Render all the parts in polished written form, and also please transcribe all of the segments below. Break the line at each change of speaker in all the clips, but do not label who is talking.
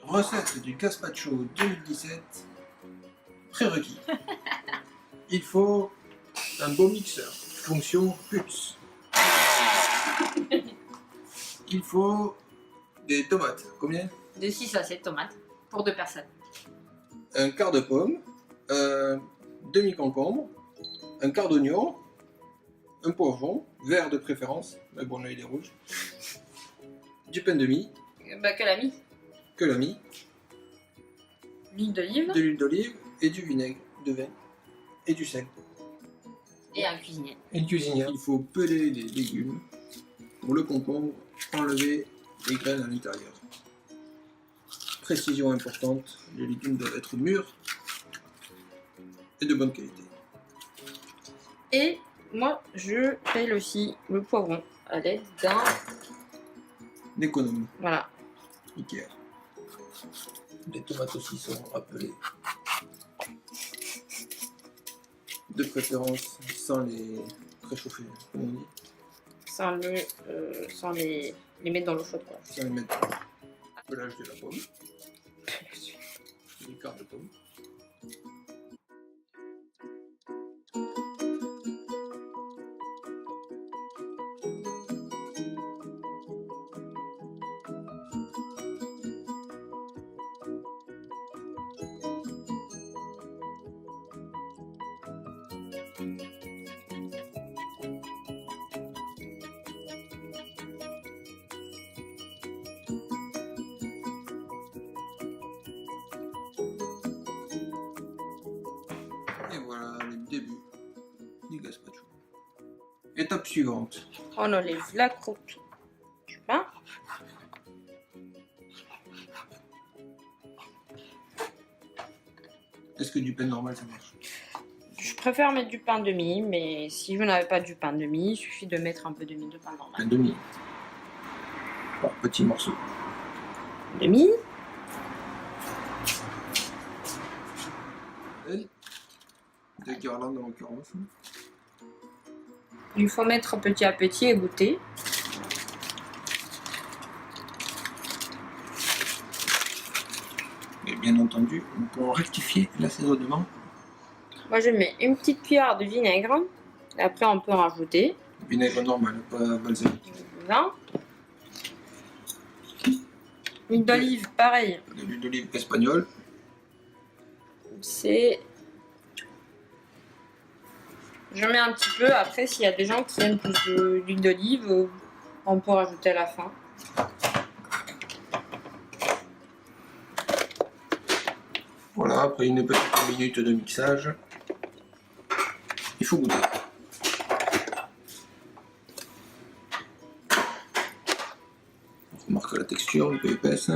Recette du gazpacho 2017. Prérequis. Il faut un beau mixeur, fonction pulse. Il faut des tomates. Combien?
De 6 à 7 tomates pour 2 personnes.
Un quart de pomme, un demi-concombre, un quart d'oignon, un poivron, vert de préférence, mais bon là il est rouge, du pain de mie,
Bah, que la mie.
que la mie,
L'huile d'olive
de l'huile d'olive et du vinaigre, de vin et du sel.
et un cuisinier.
Et une cuisinière. Il faut peler les légumes. Pour le concombre, enlever les graines à l'intérieur. Précision importante, les légumes doivent être mûrs et de bonne qualité.
Et moi, je pèle aussi le poivron à l'aide d'un...
D'économie,
Voilà.
Ikea. Les tomates aussi sont appelées. De préférence sans les préchauffer, comme on dit.
Sans les mettre dans l'eau chaude, quoi.
Sans les mettre. Pelage de la pomme. Les quarts de pomme. Et voilà le début du gazpacho. Étape suivante.
On enlève la croûte du pain.
Est-ce que du pain normal ça marche?
Je préfère mettre du pain de mie, mais si vous n'avez pas du pain de mie, il suffit de mettre un peu de mie de pain normal.
Pain de mie. Par petits morceaux.
De mie.
Et de guirlande en l'occurrence.
Il faut mettre petit à petit et goûter.
Et bien entendu, pour rectifier l'assaisonnement,
Moi, je mets une petite cuillère de vinaigre. Et après, on peut rajouter
vinaigre normal, pas balsamique.
du vin. L'huile d'olive, pareil.
De l'huile d'olive espagnole.
C'est... Je mets un petit peu. Après, s'il y a des gens qui aiment plus d'huile d'olive, on peut rajouter à la fin.
Voilà, après une petite minute de mixage, il faut goûter. On remarque la texture un peu épaisse.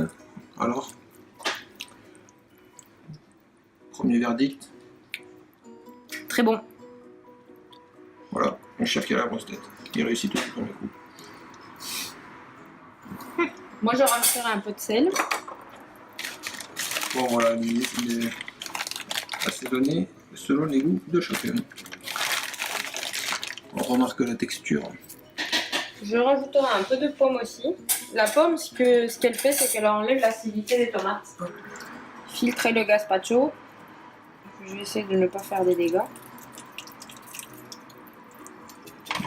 Alors, premier verdict,
Très bon.
voilà, un chef qui a la grosse tête. Il réussit tout du premier coup.
Moi, je rajouterai un peu de sel.
Bon voilà, il est assaisonné selon les goûts de chacun. On remarque la texture.
Je rajouterai un peu de pomme aussi. La pomme, ce qu'elle fait, c'est qu'elle enlève l'acidité des tomates. Filtrer le gazpacho. Je vais essayer de ne pas faire des dégâts.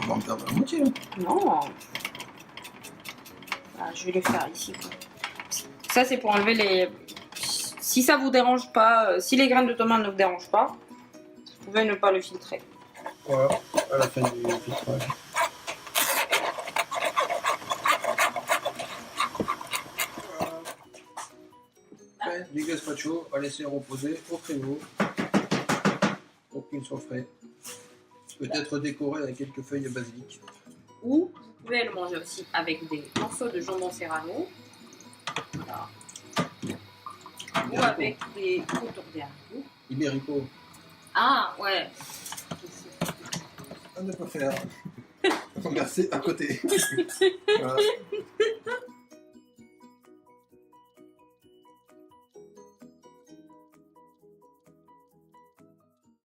On va en perdre la moitié. Hein.
Non. Ah, je vais le faire ici, quoi. Ça, c'est pour enlever les... Si ça vous dérange pas, si les graines de tomates ne vous dérangent pas, vous pouvez ne pas le filtrer.
Voilà, à la fin du filtrage. Après, du gazpacho à laisser reposer au frigo pour qu'il soit frais. Peut-être décoré avec quelques feuilles de basilic.
Ou vous pouvez le manger aussi avec des morceaux de jambon serrano. Voilà. Ou avec des contours d'haricots.
Ibérico,
Ah, ouais.
à ne pas faire. Remercier à côté. Voilà.